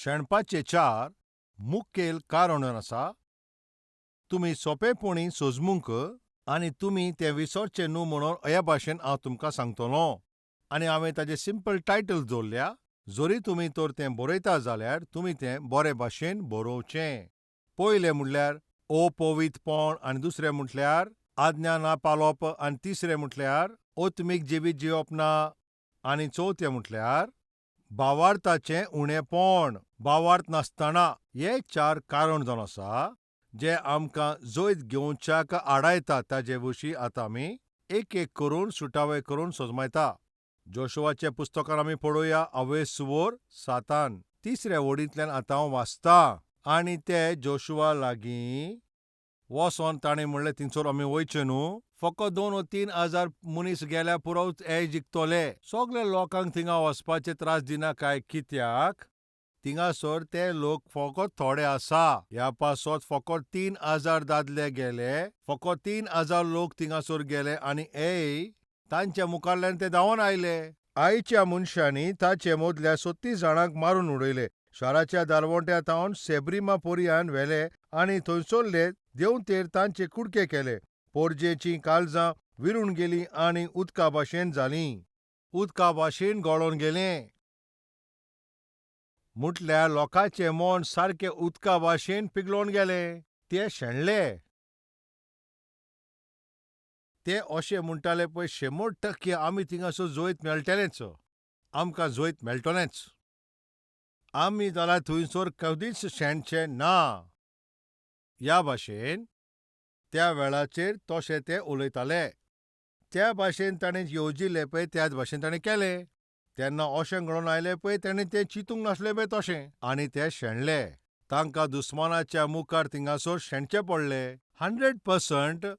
शेणपाचे 4 मुखेल कारण आसा. तुमी सोंपेपणी सोजमूंक आनी तुमी तें विसरचे न्हू म्हणून हे भाशेन हांव तुमकां सांगतलों. आनी हांवें ताचें सिंपल टायटल दवरल्या. जरी तुमी तर तें बरयता जाल्यार तुमी तें बरे भाशेन बरोवचें. पयलें म्हणल्यार अपवित्रपण आनी दुसरें म्हणल्यार आज्ञा ना पाळप आनी तिसरें म्हणल्यार आत्मीक जिवीत जिवप ना आनी चवथें म्हणल्यार भावार्थाचें उणेंपण, भावार्थ नासतना. हे 4 कारण जावन आसा जे आमकां जैत घेवच्याक आडायतात. ताजे विशीं आतां आमी एक एक करून सुटावे करून सोजमायता. जोशुआचे पुस्तकान आमी पळोवया 7 तिसऱ्या वडींतल्यान आतां हांव वाचतां. आनी ते जोशुआ लागीं वोसोन ताणें म्हणलें थिंगसर आमी वयचे न्हू. फकत 2 वा 3 हजार मनीस गेल्यार पुरो हे जिखतले. सगल्या लोकांक थिंगा वचपाचे त्रास दिना काय कित्याक? थिंगासर ते लोक फकत थोडे आसा. ह्या पासत फकत 3,000 दादले गेले. फकत 3,000 लोक थिंगासर गेले आनी तांच्या मुखारल्यान ते धांवन आयले. आयच्या मनशांनी ताचे मदल्या 36 जाणांक मारून उडयले. शाराच्या दारवंट्यांतावन सेब्रिमा पर्यंत व्हेले आनी थंयसरले देंवतेर तांचे कुडके केले. पोरजेचीं काळजां विरून गेलीं आनी उदका भाशेन जालीं. उदका भाशेन गळोन गेलें. म्हटल्यार लोकांचें मन सारकें उदका भाशेन पिगलोवन गेलें. ते शेणले. ते अशें म्हणटाले पळय 100% आमी थिंगासर जैत मेळटलेंच. आमकां जैत मेळटलेंच. आमी जाल्यार थंयसर कधीच शेणचे ना. ह्या भाशेन त्या वेळाचेर तशें ते उलयताले. त्या भाशेन ताणें येवजिल्लें पळय त्याच भाशेन ताणें केलें. तेन्ना अशें घडोवन आयलें पळय ताणें तें चिंतूंक नासलें पळय तशें. आनी ते शेणले. तांकां दुस्मानाच्या मुखार थिंगासर शेणचें पडलें. 100%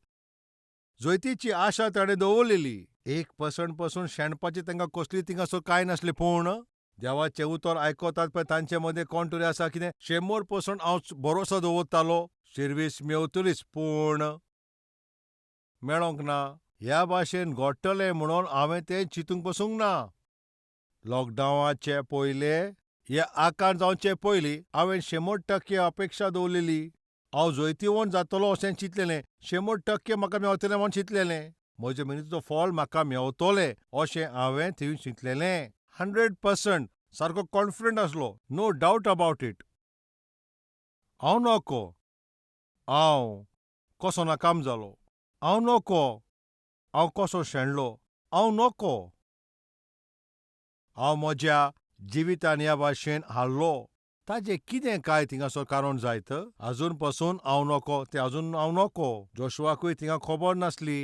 जैतीची आशा ताणें दवरलेली. 1% पासून शेणपाची तांकां कसली थिंगासर कांय नासलें. पूण देवाचें उतर आयकतात पळय तांचे मदें कोण तरी आसा कितें 100% हांव भरोसो दवरतालो. सर्वीस मेवतलीच पूण मेळोंक ना. ह्या भाशेन घडटलें म्हणून हांवें तें चिंतूंक पसूंक ना. लॉकडावनाचे पयलें हे आकार जावचे पयलीं हांवें 100% अपेक्षा दवरलेली. हांव जैतिवंत जातलों अशें चिंतलेलें. 100% म्हाका मेवतलें म्हूण चिंतलेलें. म्हज्या मेहनतीचो फळ म्हाका मेवतलें अशें हांवें थंय चिंतलेलें. 100% सारको कॉन्फिडंट आसलो. No doubt about it. हांव नोको. हांव कसो नाकाम जालो. हांव नोको. हांव कसो शेणलो. हांव नोको. हांव म्हज्या जिवितांत ह्या भाशेन हारलो. ताजें कितें काय थिंगासर कारण जायत. आजून पासून हांव नोको तें आजून हांव नोको. जोशुआकूय थिंगा खबर नासली.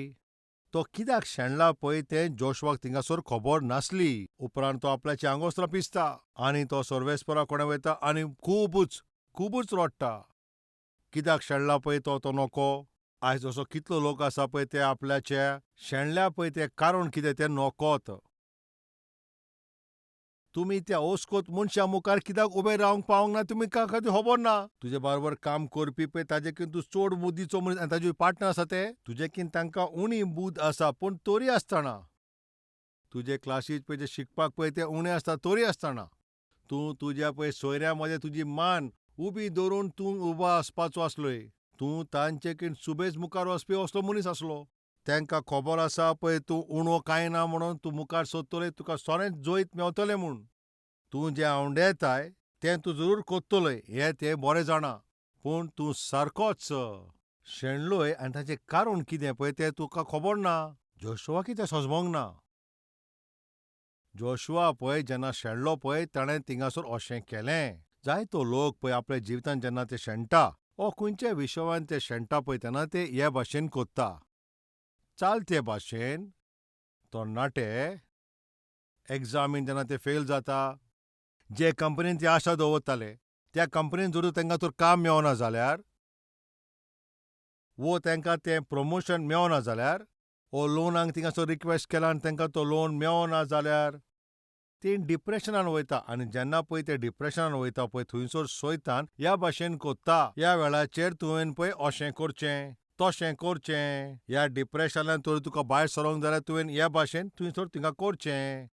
तो कित्याक शेणला पळय तें जोशुआक थिंगासर खबर नासली. उपरांत तो आपल्याची आंगोस्त्रां पिसता आनी तो सर्वेस्परा कोणे वयता आनी खूबच रडटा. कित्याक शेणला पळय तो नोको. आयज असो कितलो लोक आसा पळय ते आपल्याच्या शेणल्या पळय तें कारण कितें तें नोकोत. तुमी त्या ओस्कोत मनशा मुखार कित्याक उबे रावंक पावंक ना तुमकां खबर ना. तुजे बरोबर काम करपी पळय ताजेकीन तूं चड बुद्धीचो मनीस आनी ताजे पार्टनर आसा ते तुजेकीन तांकां उणी बुद्द आसा पूण तरी आसतना. तुजे क्लासीत पळय जे शिकपाक पळय ते उणे आसता तरी आसतना. तूं तुज्या पळय सोयऱ्यां मदें तुजी मान उबी दवरून तूं उबो आसपाचो आसलोय. तूं तांचेकीन सुबेज मुखार वचपी असलो मनीस आसलो. तांकां खबर आसा पळय तूं उणो कांय ना म्हणून तूं मुखार सरतलोय तुका सोरेंच जैत मेवतलें म्हूण. तूं जें आवडेताय तें तूं जरूर करतलोय हें ते बरें जाणा. पूण तूं सारकोच शेणलोय आनी ताचें कारण कितें पळय तें तुका खबर ना. जोशुआ कितें सोजमोंक ना. जोशुआ पळय जेन्ना शेणलो पळय ताणें थिंगासर अशें केलें. जायतो लोक पळय आपल्या जिवितांत जेन्ना ते शेणटा वा खंयच्याय विशयान ते शेणटा पळय तेन्ना ते हे भाशेन कोत्ता. चालते भाशेन तरणाटे एग्जामीन जेन्ना ते फेल जाता. जे कंपनीन ते आशा दवरताले त्या कंपनीन जरूर तांकां तर काम मेळना जाल्यार वो तांकां तें प्रमोशन मेळना जाल्यार वो लोनाक थिंगासर रिक्वेस्ट केला आनी तांकां तो लोन मेळना जाल्यार तीं डिप्रेशनान वयता. आनी जेन्ना पळय ते डिप्रेशनान वयता पळय थंयसर सैतान ह्या भाशेन कोत्ता. ह्या वेळाचेर तुवें पळय अशें करचें तशें करचें. ह्या डिप्रेशनांतल्यान तर तुका भायर सरोंक जाल्यार तुवें ह्या भाशेन थंयसर थिंगा करचें.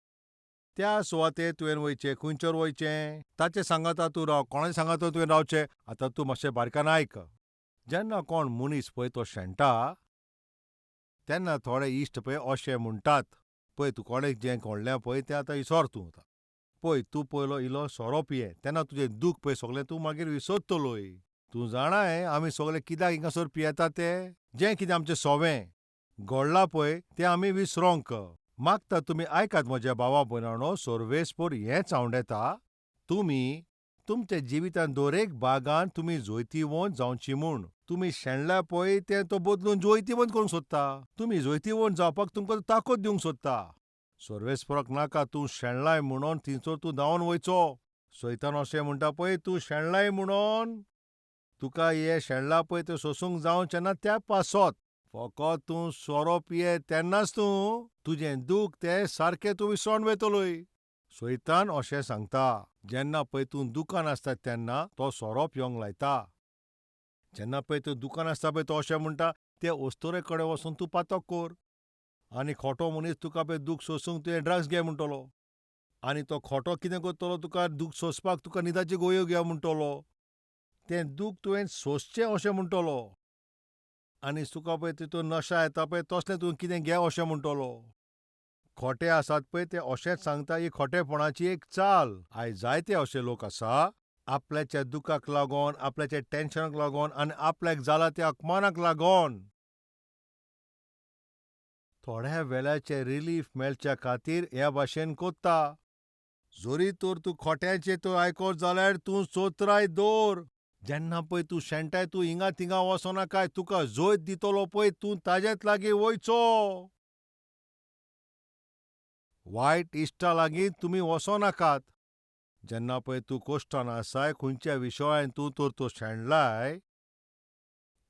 त्या सुवातेर तुवें वयचें, खंयचर वयचें, ताचें सांगाता तूं राव, कोणाचें सांगाता तुवें रावचें. आतां तूं मातशें बारकान आयक. जेन्ना कोण मनीस पळय तो शेणटा, तेन्ना थोडे इश्ट पळय अशें म्हणटात, पळय तूं कोणें जें घडलें पळय तें आतां विसर तूं. पळय तूं पयलो इल्लो सोरो पिये, तेन्ना तुजें दूख पळय सगळें तूं मागीर विसरतलोय. तूं जाणाय आमी सगळे कित्याक हिंगासर पियेतात तें? जें कितें आमचें सोवें घडलां पळय तें आमी विसरोंक. मागता तुमी आयकात म्हज्या भावा भयणांनो, सर्वेस्पर हेंच आवडटा, तुमी तुमच्या जिवितांत दर एक भागांत तुमी जोयतीवंत जावची म्हूण. तुमी शेणल्या पळय तें तो बदलून जोयतीवंत करूंक सोदता. तुमी जोयतीवंत जावपाक तुमकां ताकत दिवंक सोदता. सर्वेस्पराक नाका तूं शेणलाय म्हणून थिंचर तूं धांवन वयचो. सैतान अशें म्हणटा पळय तूं शेणलाय म्हणून तुका हें शेणलां पळय तें सोसूंक जावचें ना त्या पासत. फकत तूं सोरो पिये तेन्नाच तूं तुजें दूख तें सारकें तूं विसरोन वयतलोय. सैतान अशें सांगता, जेन्ना पळय तूं दुकान आसता तेन्ना तो सोरो पिवंक लायता. जेन्ना पळय तूं दुकान आसता पळय तो अशें म्हणटा, ते वस्तुरे कडेन वचून तूं पातक कर. आनी खोटो मनीस तुका पळय दूख सोसूंक तुवें ड्रग्स घे म्हणटलो. आनी तो खोटो कितें करतलो तुका दूख सोंसपाक तुका न्हिदाची गोळयो घे म्हणटलो. तें दूख तुवें सोंसचें अशें म्हणटलो. आनी तुका पळय तितून नशा येता पळय तसलें तूं कितें घे अशें म्हणटलो. खोटे आसात पळय ते अशेंच सांगता ही खोटेपणाची एक चाल. आयज जायते अशे लोक आसा, आपल्याच्या दुखाक लागून, आपल्याच्या टेन्शनाक लागून आनी आपल्याक जाला त्या अपमानाक लागून थोड्या वेळाचें रिलीफ मेळच्या खातीर हे भाशेन कोत्ता. जोरी तर तूं खोट्याचें तूं आयकोत जाल्यार तूं चोत्राय दवर. जेन्ना पळय तूं शेणटाय तूं हिंगा थिंगा वचोना काय, तुका जोत दितलो पळय तूं ताजेच लागीं वयचो. वायट इश्टा लागीं तुमी वचोनाकात. जेन्ना पळय तूं कोश्टान आसाय, खंयच्या विशयान तूं तर शेणलाय,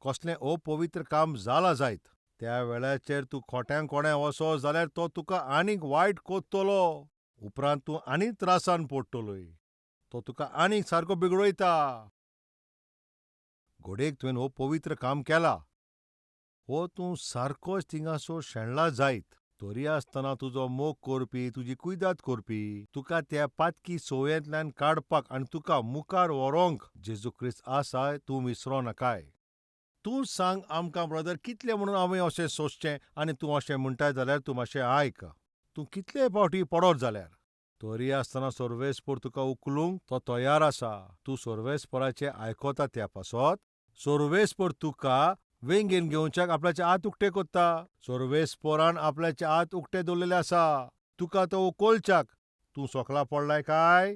कसलें अपवित्र काम जालां जायत, त्या वेळाचेर तूं खोट्यान कोणें वचो जाल्यार तो तुका आनीक वायट कोत्तलो. उपरांत तूं आनीक त्रासान पडटलोय. तो तुका आनीक सारको बिगडयता. घोडेक तुवें अपवित्र काम केलां, हो तूं सारकोच थिंगासर शेणला जायत. तरी आसतना तुजो मोग करपी, तुजी कुयदाद करपी, तुका त्या पातकी सवयेंतल्यान काडपाक आनी तुका मुखार व्हरोंक जेजू क्रिस्त आसा तूं विसरो नाकाय. तूं सांग आमकां ब्रदर कितलें म्हणून आमी अशें सोंसचें आनी तूं अशें म्हणटाय जाल्यार तूं मातशें आयक. तूं कितले फावटी पडत जाल्यार. तरी आसतना सर्वेस्पर तुका उखलूंक तो तयार आसा. तूं सर्वेस्पराचें आयकोता त्या पासत. सर्वेस्पर तुका वेंगेन घेवच्याक आपल्याचे हात उक्ते कोत्ता. सर्वेस्परान आपल्याचे हात उक्ते दवरलेले आसा. तुका तो उखलच्याक तूं सोकला पडलाय काय?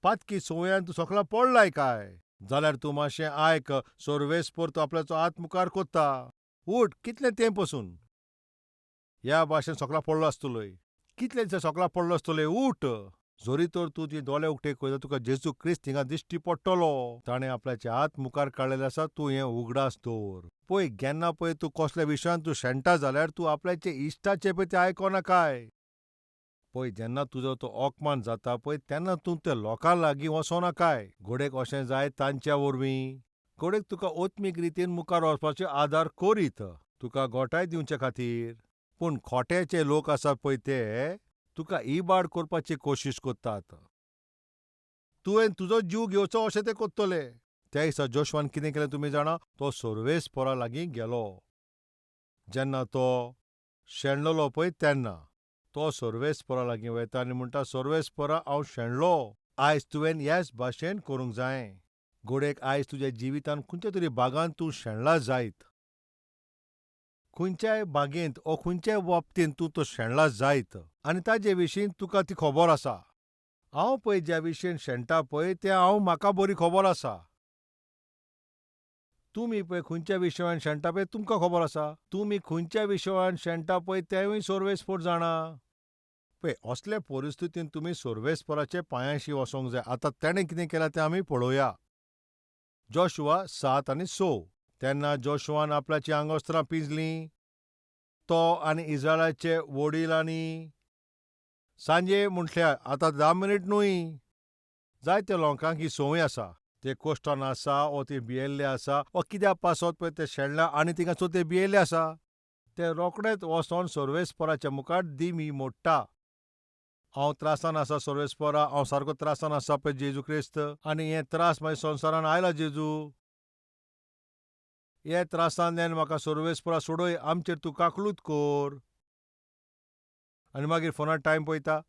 पातकी सवयान तूं सोकला पडलाय काय? जाल्यार तूं मातशें आयक. सर्वेस्पर तो आपल्याचो हात मुखार कोत्ता. उठ, कितलें तेंप पसून ह्या भाशेन सोकला पडलो आसतलोय. कितले दिसा सोकला पडलो आसतलोय. उठ. जोरी तर तूं तुजे दोळे उक्ते करता तुका जेजू क्रिस्त थिंगा दिश्टी पडटलो. ताणें आपल्याचे हात मुखार काडलेले आसा. तूं हें उगडास दवर. पळय केन्ना पळय तूं कसल्या विशयान तूं शेणटा जाल्यार तूं आपल्याचे इश्टाचे पळय ते आयकोना काय. पळय जेन्ना तुजो तो अपमान जाता पळय तेन्ना तूं त्या लोकां लागीं वचोना काय. घोडेक अशें जाय तांच्या वरवीं. घोडेक तुका ओत्मीक रितीन मुखार वचपाचो आदार करीत, तुका घोटाय दिवचे खातीर. पूण खोटे लोक आसात पळय ते तुका इबाड करपाची कोशीश करतात. तुवें तुजो जीव घेवचो अशें ते कोत्तले. त्या दिसा जोशुआन कितें केलें तुमी जाणा, तो सर्वेस्परा लागीं गेलो. जेन्ना तो शेणलोलो पळय तेन्ना तो सर्वेस्परा लागीं वयता आनी म्हणटा, सर्वेस्परा हांव शेणलो. आयज तुवें ह्याच भाशेन करूंक जाय. घोडेक आयज तुज्या जिवितांत खंयच्या तरी भागांत तूं शेणला जायत. खंयच्याय भागेंत ओ खंयच्याय बाबतींत तूं तो शेणला जायत आनी ताजे विशीं तुका ती खबर आसा. हांव पळय ज्या विशयेन शेणटा पळय तें म्हाका बरी खबर आसा. तुमी पळय खंयच्या विशयान शेणटा पळय तुमकां खबर आसा. तुमी खंयच्या विशयान शेणटा पळय तेंवूय सर्वेस्पर जाणा. पळय असले परिस्थितींत तुमी सर्वेस्पराचे पांयांशी वचोंक जाय. आतां तेणें कितें केलां तें आमी पळोवया. जोशुआ 7 आनी 6 तेन्ना जोशुआन आपल्याचीं आंगवस्त्रां पिंजलीं. तो आनी इस्रायलाचे वडीलांनी सांजे म्हटल्यार आतां 10 मिनीट न्हय. जायत्या लोकांक ही संवय आसा. ते कोश्टान आसा ओ ते भियेल्ले आसा वा कित्या पासत पळय ते शेणल्या आनी थिंगासर ते भियेल्ले आसा. ते रोखडेच वचोन सर्वेस्पराच्या मुखार दिमी मोडटा. हांव त्रासान आसा सर्वेस्परा, हांव सारको त्रासान आसा पळय जेजू क्रिस्त, आनी हे त्रास म्हाज्या संवसारान आयला जेजू. हे त्रासांतल्यान म्हाका सर्वेस्परा सोडय, आमचेर तूं काकलूत कोर. आनी मागीर फोनार टायम पळयता.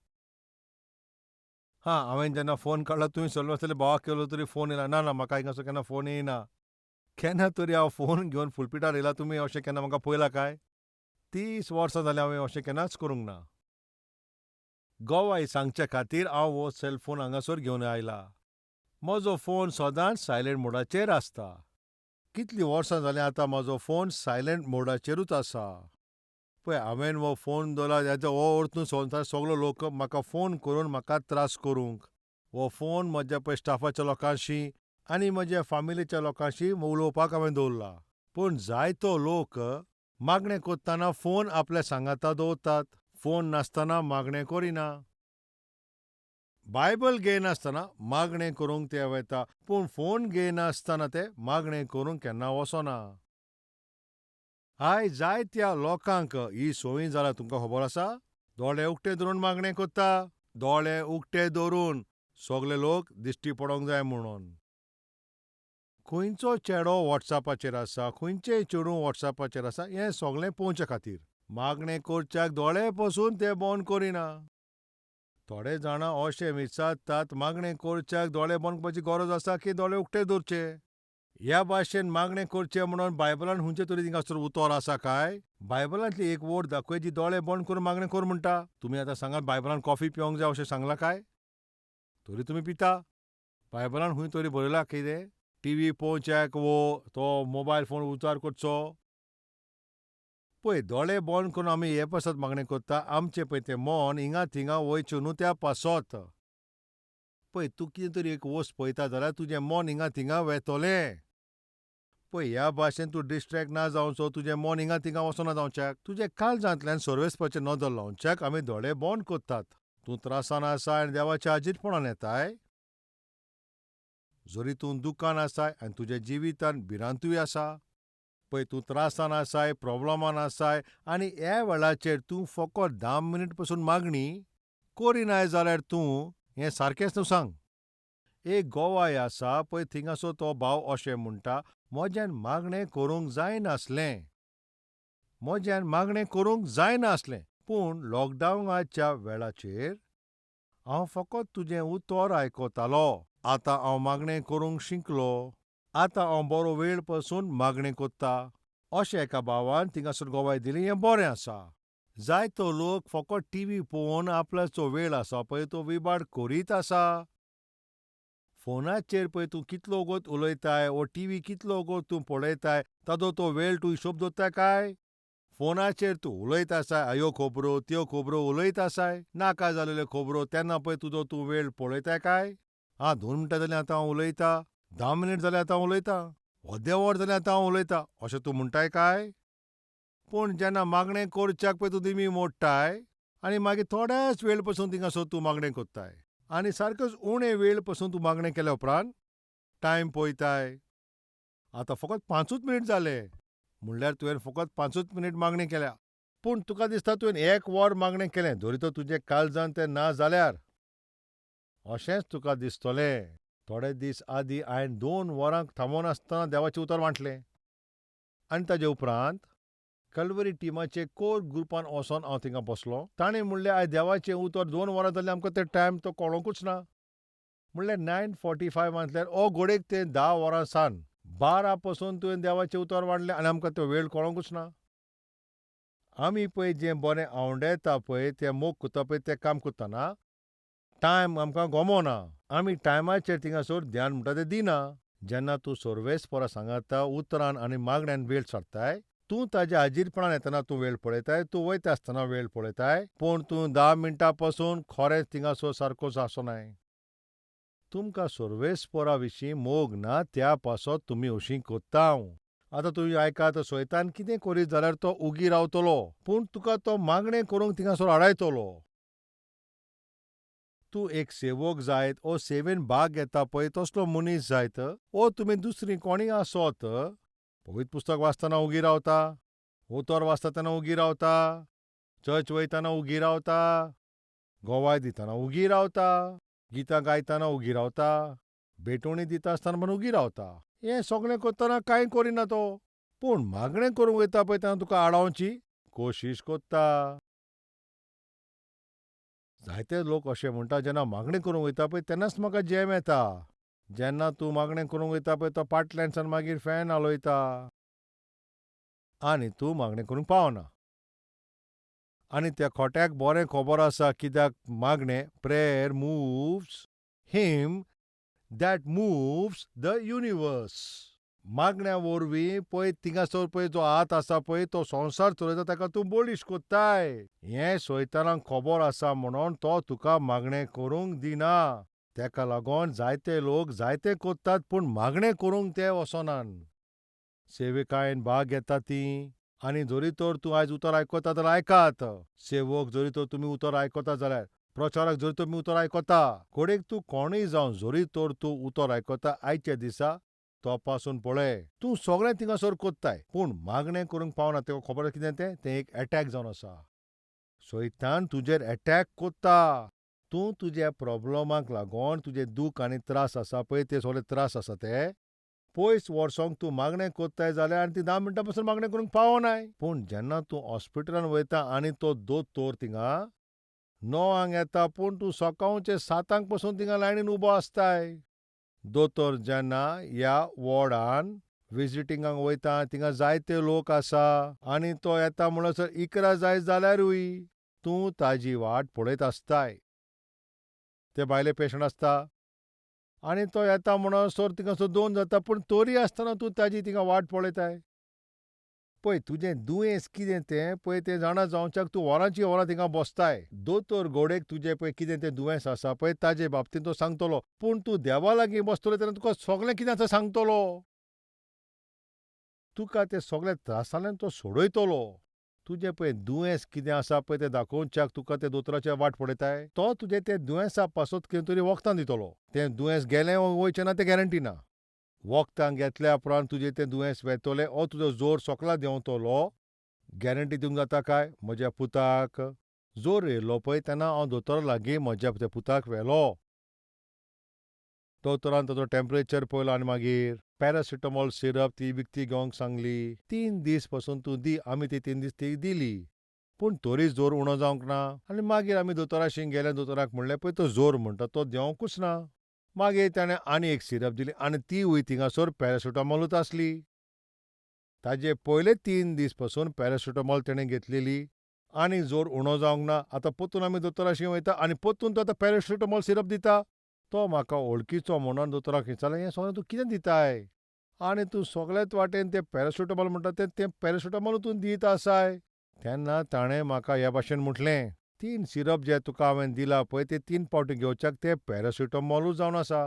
हांवें जेन्ना फोन काडलो तुवें सर्वेस्पराच्या भावाक केलो तरी फोन येयना. ना म्हाका हिंगासर केन्ना फोन येयना. केन्ना तरी हांव फोन घेवन फुलपिटार येयला तुमी अशें केन्ना म्हाका पळयलां काय? 30 वर्सां जालीं हांवें अशें केन्नाच करूंक ना. गोवाय सांगचे खातीर हांव हो सेलफोन हांगासर घेवन आयला. म्हजो फोन सदांच सायलेंट मोडाचेर आसता. कितलीं वर्सां जालीं आतां म्हजो फोन सायलेंट मोडाचेरूच आसा. पळय हांवें हो फोन दवरला हो अर्थ संवसार सगळो लोक म्हाका फोन करून म्हाका त्रास करूंक. हो फोन म्हज्या पळय स्टाफाच्या लोकांशी आनी म्हज्या फामिलीच्या लोकांशी उलोवपाक हांवें दवरला. पूण जायतो लोक मागणें करतना फोन आपल्या सांगाता दवरतात. फोन नासतना मागणें करिना. बायबल घेयनासतना मागणें करूंक ते वता, पूण फोन घेयनासतना ते मागणें करूंक केन्ना वचना. आयज जायत्या लोकांक ही संवय जाला तुमकां खबर आसा? दोळे उक्ते धरून मागणें करता. दोळे उक्ते धरून सगळे लोक दिश्टी पडोंक जाय म्हणून. खंयचो चेडो वॉट्सॅपाचेर आसा, खंयचेय चेडूं वॉट्सॅपाचेर आसा हें सगळें पळोवचे खातीर. मागणें करच्याक दोळे पसून ते बंद करिना. थोडे जाणां अशें विचारतात मागणें करच्याक दोळे बंद करपाची गरज आसा की दोळे उक्ते दवरचे. ह्या भाशेन मागणें करचें म्हणून बायबलान खंयचे तरी थिंगासर उतर आसा काय? बायबलांतली एक वोट दाखय जी दोळे बंद करून मागणें कर म्हणटा. तुमी आतां सांगात बायबलान कॉफी पिवंक जाय अशें सांगलां काय? तरी तुमी पिता. बायबलान खंय तरी बरयलां कितें? टीव्ही पळोवच्याक तो मोबायल फोन उजार करचो. पळय दोळे बंद करून आमी हे पासत मागणें करता आमचें पळय तें मन हिंगा थिंगा वयचें न्हू त्या पासत. पळय तूं कितें तरी एक वस्त पळयता जाल्यार तुजें मन हिंगा थिंगा वेतोलें. पळय ह्या भाशेन तूं डिस्ट्रॅक्ट ना जावचो, तुजें मन हिंगा थिंगा वचना जावच्याक. तुजें काळजांतल्यान सर्वेस्पराचेर नदर लावच्याक आमी दोळे बंद करतात. तूं त्रासान आसाय आनी देवाच्या आजीरपणान येताय. जरी तूं दुखान आसाय आनी तुज्या जिवितांत भिरांतूय आसा. पळय तूं त्रासान आसाय, प्रॉब्लमान आसाय आनी ह्या वेळाचेर तूं फकत 10 मिनीट पसून मागणी करिनाय जाल्यार तूं हें सारकेंच न्हू सांग. एक गोवाय आसा पळय थिंगासर तो भाव अशें म्हणटा, म्हज्यान मागणें करूंक जायनासलें. म्हज्यान मागणें करूंक जायनासलें. पूण लॉकडावनाच्या वेळाचेर हांव फकत तुजें उतर आयकतालों. आतां हांव मागणें करूंक शिकलों. आतां हांव बरो वेळ पसून मागणें करतां. अशें एका भावान थिंगासर गोवाय दिली हें बरें आसा. जायतो लोक फकत टीव्ही पळोवन आपल्याचो वेळ आसा पळय तो विबाड करीत आसा. फोनाचेर पळय तूं कितलो वगत उलयताय वो टीव्ही कितलो वगत तूं पळयताय ताचो तो वेळ तूं हिशोब दवरताय काय? फोनाचेर तूं उलयत आसाय ह्यो खबरो त्यो खबरो उलयत आसाय. नाका जाल्ल्यो खबरो तेन्ना पळय तुजो तूं वेळ पळयताय काय? 2 मिनटां जालीं आतां हांव उलयतां. 10 मिनीट जालीं आतां हांव उलयतां. अर्दें वर जालें आतां हांव उलयतां अशें तूं म्हणटाय काय? पूण जेन्ना मागणें करच्याक पळय तूं दिमी मोडटाय आनी मागीर थोड्याच वेळ पसून थिंगासर तूं मागणें करताय. आनी सारकोच उणे वेळ पसून तूं मागणें केल्या उपरांत टायम पळयताय. आतां फकत 5 मिनीट जाले. म्हणल्यार तुवें फकत 5 मिनीट मागणी केल्या. पूण तुका दिसता तुवें 1 वर मागणें केलें जरी तर तुजे काळजांत तें ना जाल्यार. अशेंच तुका दिसतलें. थोडे दीस आदीं हांवें 2 वरां थांबोवन आसतना देवाचें उतर वांटलें. आनी ताजे उपरांत कल्वरी टिमाचे कोर ग्रुपान वचोन हांव थिंगा बसलों. ताणें म्हणलें आयज देवाचें उतर 2 वरां जालीं आमकां तें टायम तो कळोंकूच ना. म्हणलें 9:45 म्हटल्यार घोडेक तें 10 वरां सान 12 पसून तुवें देवाचें उतर वाडलें आनी आमकां तो वेळ कळोंकूच ना. आमी पळय जें बरें आवडटा पळय तें मोग करता पळय तें काम करतना टायम आमकां गमोना. आमी टायमाचेर थिंगासर ध्यान म्हणटा तें दिना. जेन्ना तूं सर्वेस्परा सांगाता उतरान आनी मागण्यांत वेळ सारताय, तूं ताच्या हाजीरपणान येतना तूं वेळ पळयताय, तूं वयता आसतना वेळ पळयताय, पूण तूं 10 मिनटां पसून खरेंच थिंगासर सारकोच आसनाय. तुमकां सर्वेस्परा विशीं मोग ना त्या पासत तुमी अशीं कोत्ताव. आतां तुमी आयकात सैतान कितें करीत जाल्यार तो उगी रावतलो, पूण तुका तो मागणें करूंक थिंगासर आडायतलो. तूं एक सेवक जायत वो सेवेन भाग घेता पळय तसलो मनीस जायत वो तुमी दुसरीं कोणीय आसत पवित्र पुस्तक वाचतना उगी रावता, उतर वाचता तेन्ना उगी रावता, चर्च वयतना उगी रावता, गोवाय दितना उगी रावता, गितां गायतना उगी रावता, भेटोणी दिता आसतना पण उगी रावता. हें सगळें करतना कांय करिना तो. पूण मागणें करूंक वयता पळय तेन्ना तुका आडावची कोशीश कोत्ता. जायते लोक अशें म्हणटा जेन्ना मागणें करूंक वयता पळय तेन्नाच म्हाका जेम येता. जेन्ना तूं मागणें करूंक वयता पळय तो फाटल्यानसान मागीर फॅन हालयता. आनी तूं मागणें करूंक पावना. आनी त्या खोट्याक बरें खबर आसा कित्याक मागणें prayer moves him that moves the universe. मागण्या वरवीं पळय थिंगासर पळय जो हात आसा पळय तो संवसार चलयता ताका तूं बळीश कोत्ताय. हें सैतानाक खबर आसा म्हणून तो तुका मागणें करूंक दिना. तेका लागोन जायते लोक जायतें कोत्तात पूण मागणें करूंक ते वचनात. सेविकायेन भाग घेता तीं आनी जरी तर तूं आयज उतर आयकता जाल्यार आयकात. सेवक जरी तर तुमी उतर आयकता जाल्यार, प्रचारक जरी तुमी उतर आयकता, घोडेक तूं कोणूय जावं जरी तर तूं उतर आयकता आयच्या दिसा तपासून पळय. तूं सगळें थिंगासर कोत्ताय पूण मागणें करूंक पावना. तेका खबर आसा कितें तें एक अटॅक जावन आसा. सैतान तुजेर अटॅक कोत्ता. तूं तुज्या प्रॉब्लमाक लागोन तुजें दूख आनी त्रास आसा पळय ते सगळे त्रास आसा ते पयस वर्सोंक तूं मागणें कोत्ताय जाल्यार आनी ती 10 मिनटां पासून मागणें करूंक पावनाय. पूण जेन्ना तूं हॉस्पिटलांत वयता आनी तो दोतोर थिंगा 9 येता पूण तूं सकाळचे 7 पासून थिंगा लायनीन उबो आसताय. दोतोर जेन्ना ह्या वॉर्डान विजिटिंगाक वयता थिंगा जायते लोक आसा आनी तो येता म्हणसर 11 जायत जाल्यारूय तूं ताजी वाट पळयत आसताय. ते भायले पेशंट आसता आनी तो येता म्हणसर थिंगासर 2 जाता पूण तरी आसतना तूं ताजी थिंगा वाट पळयताय. पळय तुजें दुयेंस कितें तें पळय तें जाणा जावच्याक तूं वरांचीं वरां थिंगा बसताय. दोतोर घोडेक तुजें पळय कितें तें दुयेंस आसा पळय ताजे बाबतींत तो सांगतलो. पूण तूं देवा लागीं बसतलो तेन्ना तुका सगळें कितें आसा सांगतलो. तुका ते सगळे त्रासांतल्यान तो सोडयतलो. तुजें पळय दुयेंस कितें आसा पळय तें दाखोवच्याक तुका ते दोतोराचे वाट पळयताय. तो तुजें तें दुयेंसा पासत कितें तरी वखदां दितलो. तें दुयेंस गेलें वयचें ना तें गॅरंटी ना. वखदां घेतल्या उपरांत तुजें तें दुयेंस वेतोलें हो तुजो जोर सोंकला देंवतलो. गॅरंटी दिवंक जाता काय? म्हज्या पुताक जोर येयल्लो पळय तेन्ना हांव दोतोरा लागीं म्हज्या त्या पुताक व्हेलो. दोतोरान ताचो टेम्परेचर पळयलो आनी मागीर पॅरासिटामॉल सिरप ती विकती घेवंक सांगली. 3 दीस पासून तूं दी. आमी ती 3 दीस ती दिली. पूण तरी जोर उणो जावंक ना. आनी मागीर आमी दोतोराशी गेले. दोतोराक म्हणलें पळय तो जोर म्हणटा तो देंवोकूच ना. मागीर ताणें आनी एक सिरप दिली आनी तीवूय थिंगासर पॅरासिटामॉलूच आसली. ताजे पयले 3 दीस पासून पॅरासिटामॉल ताणें घेतलेली आनी जोर उणो जावंक ना. आतां परतून आमी दोतोराशी वयता आनी परतून तो आतां पॅरासिटामॉल सिरप दिता. तो म्हाका वळखीचो म्हणून दोतोराक विचारलें हें सगळें तूं कितें दिताय? आनी तूं सगळेच वाटेन तें पॅरासिटामॉल म्हणटा तें पॅरासिटामॉलूच तूं दीत आसाय. तेन्ना ताणें म्हाका हे भाशेन म्हटलें 3 सिरप जे तुका हांवें दिला पळय ते 3 पावटी घेवच्याक ते पॅरासिटामॉलूच जावन आसा.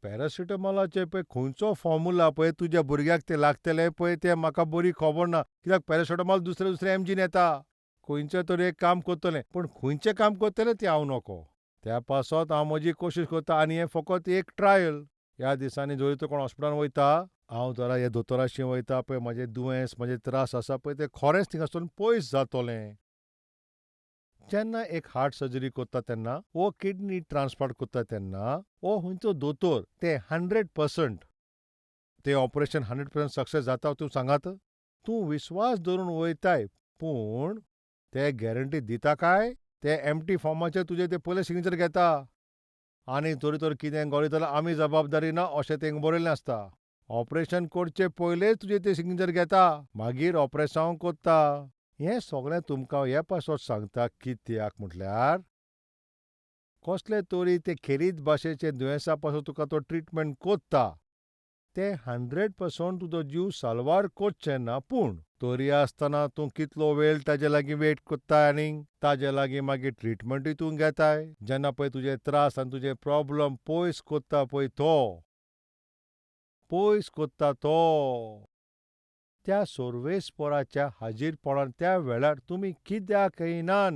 पॅरासिटामॉलाचे पळय खंयचो फॉर्मुला पळय तुज्या भुरग्याक ते लागतले पळय ते म्हाका बरी खबर ना. कित्याक पॅरासिटामॉल दुसरे एमजीन येता. खंयचें तरी एक काम करतलें पूण खंयचें काम करतलें तें हांव नोको. त्या पासत हांव म्हजी कोशीश करतां आनी हें फकत एक ट्रायल. ह्या दिसांनी जरी तूं कोण हॉस्पिटलांत वयता हांव जरा हे दोतोराशी वयता पळय म्हजें दुयेंस म्हजे त्रास आसा पळय ते खरेंच थिंगासरून पयस जातोलें. जेन्ना एक हार्ट सर्जरी करता तेन्ना वो किडनी ट्रान्सप्लांट करता तेन्ना वो खंयचो दोतोर ते 100% तें ऑपरेशन 100% सक्सेस जाता तूं सांगात. तूं विस्वास दवरून वयताय पूण ते गॅरंटी दिता काय? ते एम्प्टी फॉर्माचेर तुजें ते पयलें सिग्नेचर घेता. आनी तरी तर कितें घडलें जाल्यार आमी जबाबदारी ना अशें तेंगे बरयल्लें आसता. ऑपरेशन करचे पयलेंच तुजें ते सिग्नेचर घेता मागीर ऑपरेशन कोत्ता. हें सगळें तुमकां हे पासत सांगता कित्याक म्हटल्यार कसले तरी ते खेरीत भाशेचे दुयेंसा पासून तुका तो ट्रिटमेंट कोत्ता. ते 100% तुजो जीव साल्वार करचें ना पूण तरी आसतना तूं कितलो वेळ ताजे लागीं वेट कोत्ताय आनीक ताजे लागीं मागीर ट्रिटमेंटूय तूं घेताय. जेन्ना पळय तुजे त्रास आनी तुजे प्रॉब्लम पयस कोत्ता पळय पयस कोत्ता त्या सोर्वेस्पराच्या हाजीरपणान त्या वेळार तुमी कित्याक येयनात?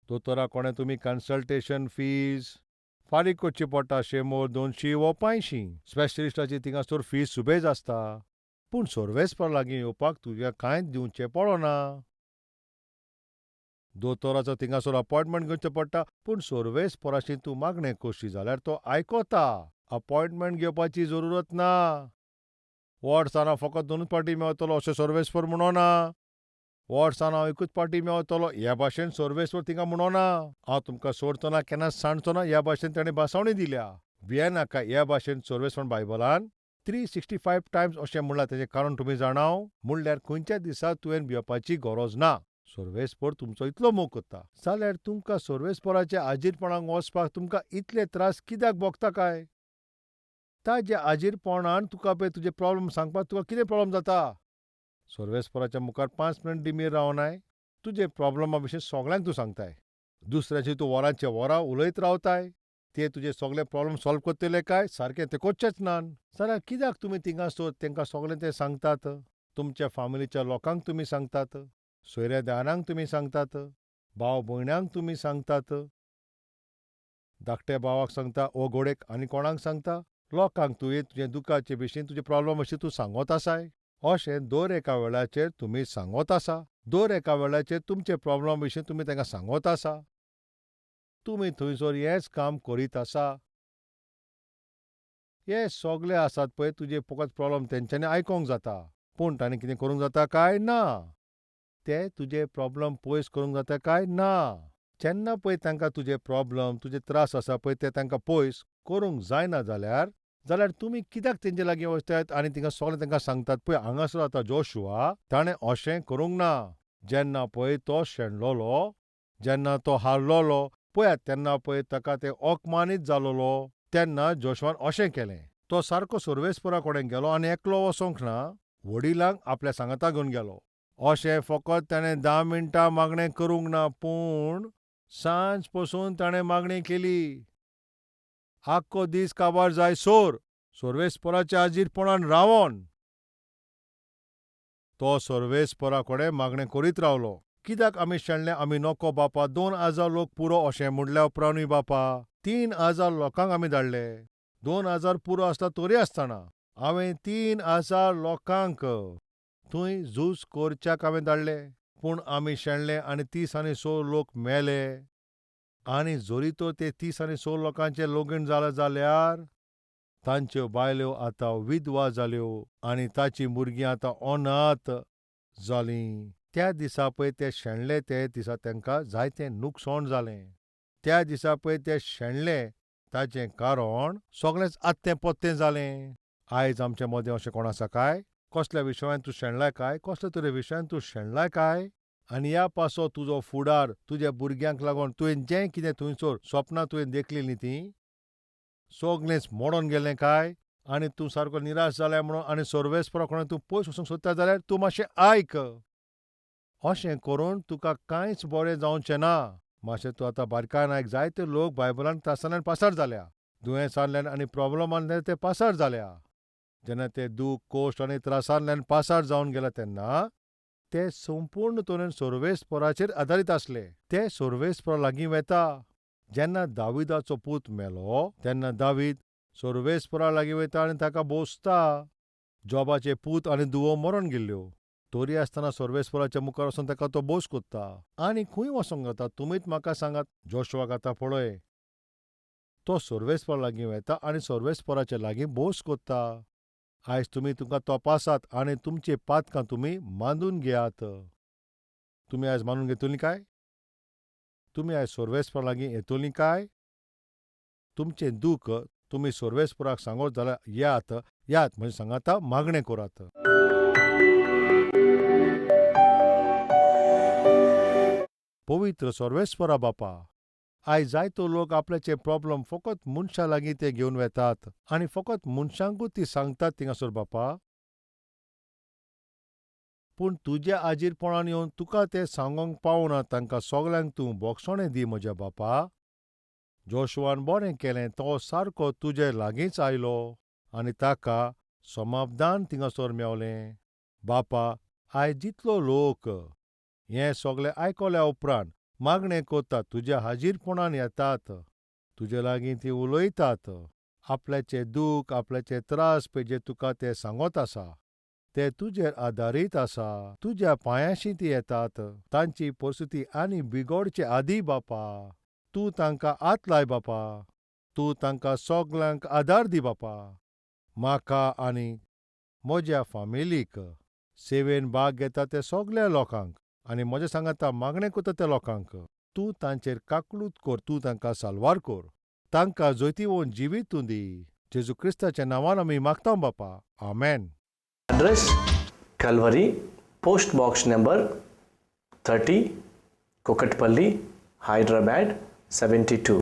दोतोरा कोणें तुमी कन्सल्टेशन फीज फारीक करची पडटा 100 200 वो 500. स्पेशलिस्टाची थिंगासर फीज सुबेज आसता. पूण सोर्वेस्पर लागीं येवपाक तुज्या कांयच दिवचें पडना. दोतोराचो थिंगासोर अपॉयंटमेंट घेवचो पडटा, पूण सोर्वेस्पोराची तूं मागणें करशी जाल्यार तो आयकोता. अपॉयंटमेंट घेवपाची जरुरत ना. वर्सांत फकत 2 फावटी मेवतलो अशें सोर्वेस्पोर म्हणना. वर्सांत हांव एकूच फावटी मेवतलो ह्या भाशेन सोर्वेस्पोर थिंगा म्हणना. हांव तुमकां सोडटना केन्ना सांडचो ना ह्या भाशेन ताणें भासावणी दिल्या. भियेनाका ह्या भाशेन सोर्वेस्पोर बायबलान 365 टायम्स अशें म्हणलां. तेजें कारण तुमी जाणाव? म्हणल्यार खंयच्या दिसा तुवें भियेवपाची गरज ना. सोर्वेस्पोर तुमचो इतलो मोग करता जाल्यार तुमकां सोर्वेस्पोराच्या आजीरपणाक वचपाक तुमकां इतले त्रास कित्याक भोगता काय? ताज्या आजीरपणान तुका पळय तुजे प्रॉब्लेम सांगपाक तुका कितें प्रॉब्लेम जाता? सोर्वेस्पोराच्या मुखार 5 मिनट डिमीर रावनाय. तुजे प्रॉब्लेमा विशीं सगळ्यांक तूं सांगताय. दुसऱ्याची तूं वरांचे वरां उलयत रावताय. ते तुजे सगळे प्रॉब्लेम सॉल्व करतले काय? सारकें ते करचेच नान. जाल्यार कित्याक तुमी थिंगासर तेंकां सगळें तें सांगतात? तुमच्या फामिलीच्या लोकांक तुमी सांगतात. सोयऱ्या दारांक तुमी सांगतात. भाव भयण्यांक तुमी सांगतात. धाकट्या भावाक सांगता, वो घोडेक आनी कोणाक सांगता? लोकांक तुवें तुजे दुखाचे विशीं तुजे प्रॉब्लेम विशीं तूं सांगत आसाय. अशें दर एका वेळाचेर तुमी सांगत आसा. दर एका वेळाचेर तुमचे प्रॉब्लेम विशीं तुमी तांकां सांगत आसा. तुमी थंयसर हेंच काम करीत आसा. हे सगळे आसात पळय तुजे फकत प्रॉब्लेम तेंच्यांनी आयकोंक जाता. पूण तांणी कितें करूंक जाता काय? ना. ते तुजे प्रॉब्लेम पयस करूंक जाता काय? ना. जेन्ना पळय तांकां तुजे प्रॉब्लेम, तुजे त्रास आसा पळय ते तांकां पयस करूंक जायना जाल्यार तुमी कित्याक तेंचे लागीं वचतात आनी थिंगा सगळें तांकां सांगतात? पळय हांगासर आतां जोशुआ ताणें अशें करूंक ना. जेन्ना पळय तो शेणलोलो, जेन्ना तो हारलोलो पळयात तेन्ना पळय ताका ते अपमानीत जालोलो, तेन्ना जोशुआन अशें केलें. तो सारको सोर्वेस्पोरा कडेन गेलो आनी एकलो वचोंक ना. वडिलांक आपल्या सांगाता घेवन गेलो. अशें फकत ताणें 10 मिनटां मागणें करूंक ना, पूण सांज पसून ताणें मागणी केली. आख्खो दीस काबार जाय सोर्वेस्पोराच्या आजीरपणान रावन तो सोर्वेस्पोरा कडेन मागणें करीत रावलो. कित्याक आमी शेणले? आमी नोको बापा. 2000 लोक पुरो अशें म्हणल्या उपरांतूय बापा 3000 लोकांक आमी धाडले. 2000 पुरो आसता तरी आसतना हांवें 3000 लोकांक थंय झूज करच्याक हांवें धाडले. पूण आमी शेणले आनी 30 लोक मेले. आनी जोरी तर ते 30 लोकांचे लगीण जालें जाल्यार तांच्यो बायल्यो आतां विधवा जाल्यो आनी ताचीं भुरगीं आतां अनाथ जालीं. त्या दिसा पळय ते शेणले ते दिसा तांकां जायतें लुकसाण जालें. त्या दिसा पळय ते शेणले ताचें कारण सगळेंच आत्तें पत्तें जालें. आयज आमचे मदें अशें कोण आसा काय? कसल्या विशयान तूं शेणलाय काय? कसल्या तरी विशयान तूं शेणलाय काय? आनी ह्या पासो तुजो फुडार तुज्या भुरग्यांक लागून तुवें जें कितें थंयसर स्वप्नां तुवें देखलेलीं तीं सगळेंच मोडोन गेलें काय? आनी तूं सारको निराश जाल्या म्हणून आनी सोर्वेस्पोरा कडेन तूं पयस वचूंक सोदता जाल्यार तूं मातशें आयक. अशें करून तुका कांयच बरें जावचें ना. मातशें तूं आतां बारकायन आयक. जायते लोक बायबलान त्रासांतल्यान पासार जाल्या. दुयेंसांतल्यान आनी प्रॉब्लेमांतल्यान ते पासार जाल्या. जेन्ना ते दूख, कोश्ट आनी त्रासांतल्यान पासार जावन गेले तेन्ना ते संपूर्ण तरेन सोर्वेस्पोराचेर आदारीत आसले. ते सोर्वेस्पोरा लागीं वेता. जेन्ना दाविदाचो पूत मेलो तेन्ना दावीद सोर्वेस्पोरा लागीं वयता आनी ताका बोसता. जॉबाचे पूत आनी धुवो मरोन गेल्ल्यो. तरी आसतना सोर्वेस्पोराच्या मुखार वचून ताका तो बोस कोत्ता. आनी खंय वचोंक जाता तुमीच म्हाका सांगात. जोशुआक आतां पळय. तो सोर्वेस्पोरा लागीं वेता आनी सोर्वेस्पोराचे लागीं बोस कोत्ता. आयज तुमी तुका तपासात आनी तुमचीं पातकां तुमी मांडून घेयात. तुमी आयज मानून घेतलीं काय? तुमी आयज सोर्वेस्पोरा लागीं येतलीं काय? तुमचें दूख तुमी सोर्वेस्पोराक सांगत जाल्यार यात म्हणजे सांगाता मागणें करात. पवित्र सोर्वेस्पोरा बापा, आयज जायतो लोक आपल्याचे प्रॉब्लेम फकत मनशां लागीं ते घेवन वेतात आनी फकत मनशांकूच ती सांगतात थिंगासर बापा. पूण तुज्या आजीरपणान येवन तुका ते सांगोंक पावना तांकां सगल्यांक तूं बोगसोणें दी म्हज्या बापा. जोशुआन बरें केलें. तो सारको तुजे लागींच आयलो आनी ताका समाधान थिंगासर मेवलें. बापा, आयज जितलो लोक हें सगळें आयकल्या उपरांत मागणें कोत्तात, तुज्या हाजीरपणान येतात, तुजे लागीं तीं उलयतात, आपल्याचें दूख, आपल्याचे त्रास पळय जे तुका ते सांगत आसा, ते तुजेर आदारीत आसा. तुज्या पांयाशी ती येतात. तांची परिस्थिती आनी बिगोडचे आदी बापा. तूं तांकां आत लाय बापा. तूं तांकां सगल्यांक आदार दी बापा. म्हाका आनी म्हज्या फामिलीक, सेवेन भाग घेता ते सगल्या लोकांक आनी म्हज्या सांगाता मागणें करता त्या लोकांक तूं तांचेर काकूट कोर. तूं तांकां साल्वार कोर. तांकां जैतिवंत जिवीत तूं दी. जेजू क्रिस्ताच्या नांवान आमी मागता बापा. आमेन. Address Calvary, Post Box number 30, Kokatpalli, Hyderabad 72.